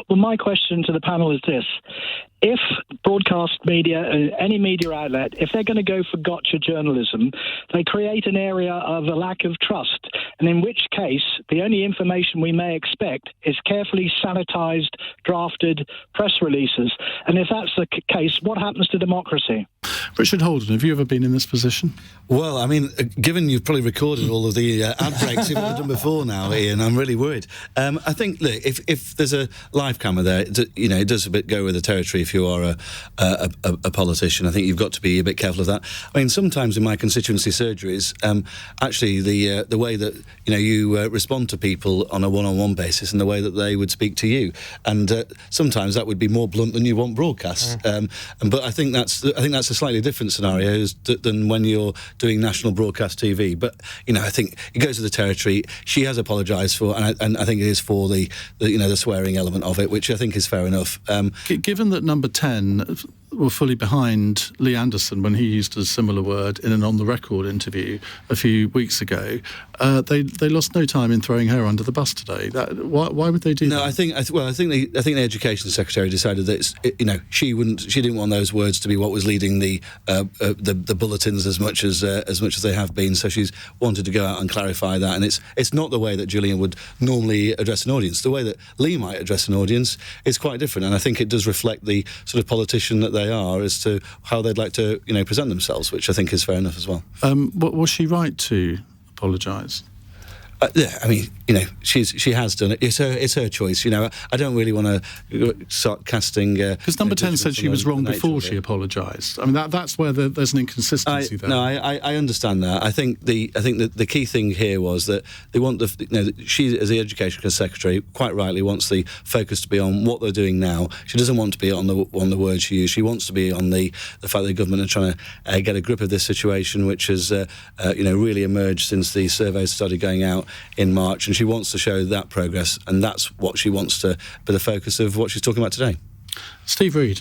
Well, my question to the panel is this. If broadcast media, any media outlet, if they're going to go for gotcha journalism, they create an area of a lack of trust, and in which case the only information we may expect is carefully sanitized, drafted press releases. And if that's the case, what happens to democracy? Richard Holden, have you ever been in this position? Well, I mean, given you've probably recorded all of the ad breaks you've done before now, Iain, I'm really worried. I think, look, if there's a live camera there, it does a bit go with the territory if you are a politician. I think you've got to be a bit careful of that. I mean, sometimes in my constituency surgeries, actually the way that you respond to people on a one-on-one basis and the way that they would speak to you, and sometimes that would be more blunt than you want broadcast. But I think that's a slightly different scenario than when you're doing national broadcast TV. But I think it goes to the territory. She has apologised for, and I think it is for the swearing element of it, which I think is fair enough. Given that Number 10 were fully behind Lee Anderson when he used a similar word in an on-the-record interview a few weeks ago, they lost no time in throwing her under the bus today. Why would they do that? No, I think the Education Secretary decided that she didn't want those words to be what was leading the bulletins as much as they have been. So she's wanted to go out and clarify that, and it's not the way that Gillian would normally address an audience. The way that Lee might address an audience is quite different, and I think it does reflect the sort of politician that they are as to how they'd like to present themselves, which I think is fair enough as well. Was she right to apologise? Yeah, I mean, she has done it. It's her choice. I don't really want to start casting. Because Number 10 said she was wrong before she apologised. I mean, that's where there's an inconsistency there. No, I understand that. I think the key thing here was that they want she, as the Education Secretary, quite rightly wants the focus to be on what they're doing now. She doesn't want to be on the words she used. She wants to be on the fact that the government are trying to get a grip of this situation, which has really emerged since the surveys started going out in March, and she wants to show that progress, and that's what she wants to be the focus of what she's talking about today. Steve Reed.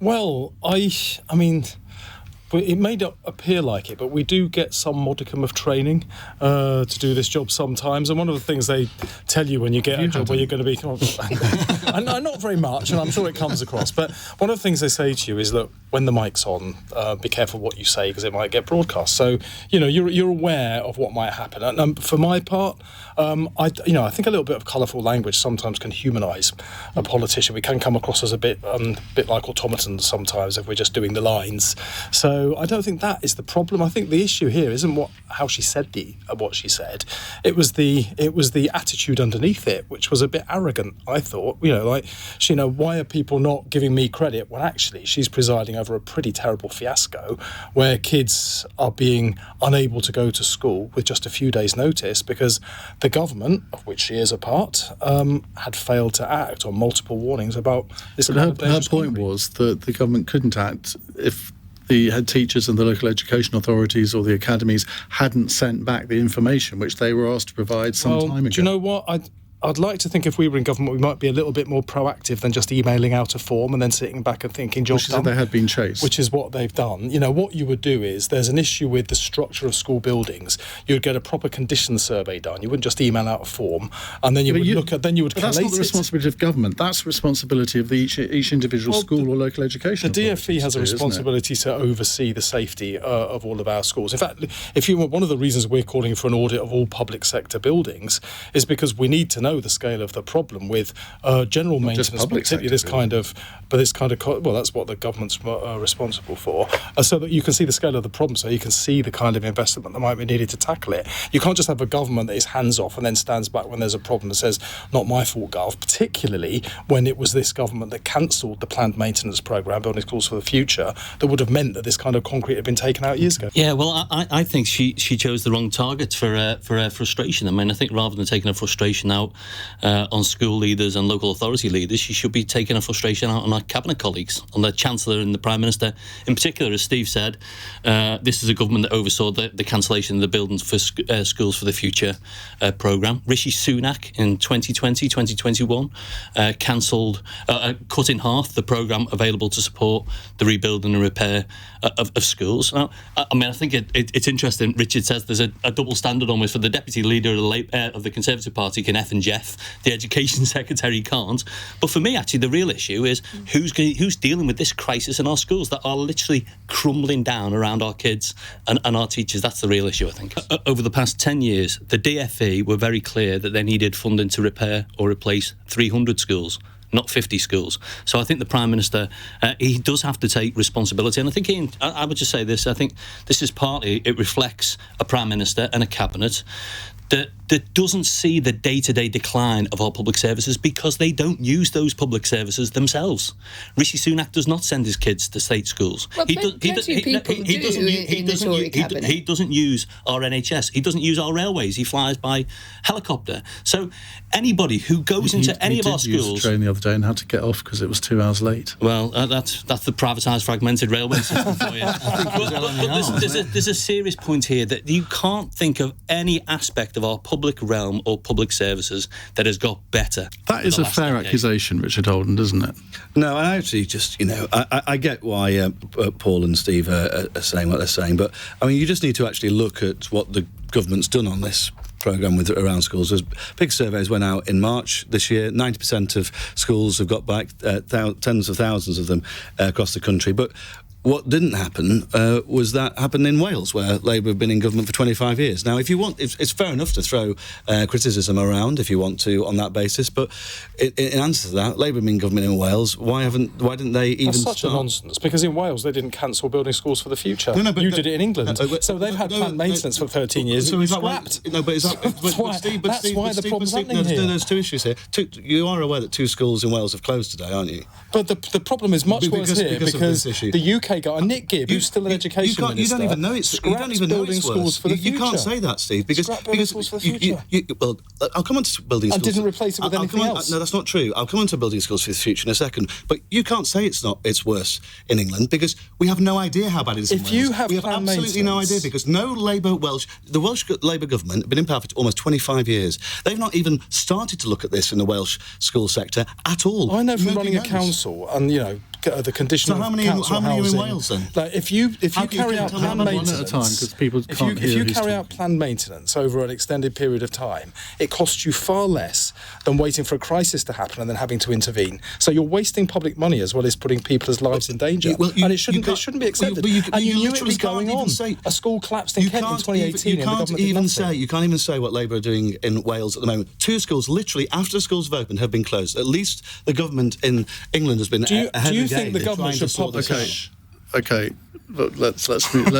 Well, I mean, it may not appear like it, but we do get some modicum of training to do this job sometimes. And one of the things they tell you when you get a job where you're going to be... not very much, and I'm sure it comes across. But one of the things they say to you is, look, when the mic's on, be careful what you say because it might get broadcast. So, you're aware of what might happen. And for my part, I think a little bit of colourful language sometimes can humanise a politician. We can come across as a bit like automatons sometimes if we're just doing the lines. So I don't think that is the problem. I think the issue here isn't how she said what she said. It was the attitude underneath it, which was a bit arrogant, I thought. Why are people not giving me credit when actually she's presiding over a pretty terrible fiasco where kids are being unable to go to school with just a few days' notice because the government, of which she is a part, had failed to act on multiple warnings about this kind of dangerous Her point was that the government couldn't act if the head teachers and the local education authorities or the academies hadn't sent back the information which they were asked to provide some time ago. Do you know what? I'd like to think if we were in government, we might be a little bit more proactive than just emailing out a form and then sitting back and thinking, job done. They had been chased. Which is what they've done. What you would do is, there's an issue with the structure of school buildings. You would get a proper condition survey done. You wouldn't just email out a form, and then you would collate it. That's not the responsibility of government. That's the responsibility of each individual school or local education. The DfE has a responsibility to oversee the safety of all of our schools. In fact, one of the reasons we're calling for an audit of all public sector buildings is because we need to know the scale of the problem with general maintenance, particularly this kind of. Well, that's what the government's responsible for, so that you can see the scale of the problem, so you can see the kind of investment that might be needed to tackle it. You can't just have a government that is hands off and then stands back when there's a problem and says, "Not my fault, Gov." Particularly when it was this government that cancelled the planned maintenance programme, Building Schools for the Future, that would have meant that this kind of concrete had been taken out years ago. Yeah, well, I think she chose the wrong target for her frustration. I mean, I think rather than taking her frustration out on school leaders and local authority leaders, she should be taking her frustration out on her cabinet colleagues, on the Chancellor and the Prime Minister. In particular, as Steve said, this is a government that oversaw the cancellation of the Building for Schools for the Future programme. Rishi Sunak in 2021 cut in half the programme available to support the rebuilding and repair of schools. Now, I mean, I think it's interesting. Richard says there's a double standard almost for the Deputy Leader of the Conservative Party can F and Jeff, the Education Secretary, can't. But for me, actually, the real issue is who's dealing with this crisis in our schools that are literally crumbling down around our kids and our teachers. That's the real issue, I think. Over the past 10 years, the DFE were very clear that they needed funding to repair or replace 300 schools, not 50 schools. So I think the Prime Minister, he does have to take responsibility. And I think, Iain, I would just say this, I think this is partly, it reflects a Prime Minister and a Cabinet that doesn't see the day-to-day decline of our public services because they don't use those public services themselves. Rishi Sunak does not send his kids to state schools. Well, he doesn't use our NHS. He doesn't use our railways. He flies by helicopter. So anybody who goes into any of our schools... He did use the train the other day and had to get off because it was 2 hours late. Well, that's the privatised, fragmented railway system for you. There's a serious point here that you can't think of any aspect of our public realm or public services that has got better. That is a fair accusation, Richard Holden, isn't it? No, I actually just, I get why Paul and Steve are saying what they're saying, but, I mean, you just need to actually look at what the government's done on this programme around schools. There's big surveys went out in March this year. 90% of schools have got back, tens of thousands of them across the country. But what didn't happen was that happened in Wales, where Labour have been in government for 25 years. Now, if you want, it's fair enough to throw criticism around if you want to on that basis, but in answer to that, Labour have been in government in Wales. Why didn't they even That's such a nonsense, because in Wales they didn't cancel building schools for the future. But you did it in England. So they've had planned maintenance for 13 years. So it's scrapped. That's why the problem's happening here. There's two issues here. You are aware that 2 schools in Wales have closed today, aren't you? But the problem is much worse here because the UK got a Nick Gibb, who's still an education minister. You don't even know it's building schools for the future. You can't say that, Steve, because schools for the future. Well, I'll come on to building schools. And didn't replace it with anything else. No, that's not true. I'll come on to building schools for the future in a second. But you can't say it's worse in England because we have no idea how bad it is in Wales. You have we have absolutely no idea because the Welsh Labour government have been in power for almost 25 years. They've not even started to look at this in the Welsh school sector at all. I know from running a council and the condition of council housing. How many are in Wales then? Like if you carry out planned maintenance, one at a time, because people can't hear. If you carry out planned maintenance over an extended period of time, it costs you far less than waiting for a crisis to happen and then having to intervene. So you're wasting public money as well as putting people's lives in danger. And it shouldn't be accepted. And you knew it was going on. A school collapsed in Kent in 2018. You can't even say what Labour are doing in Wales at the moment. 2 schools, literally after schools have opened, have been closed. At least the government in England has been ahead of the game. Do you think the government should publish? Okay, but let's move on.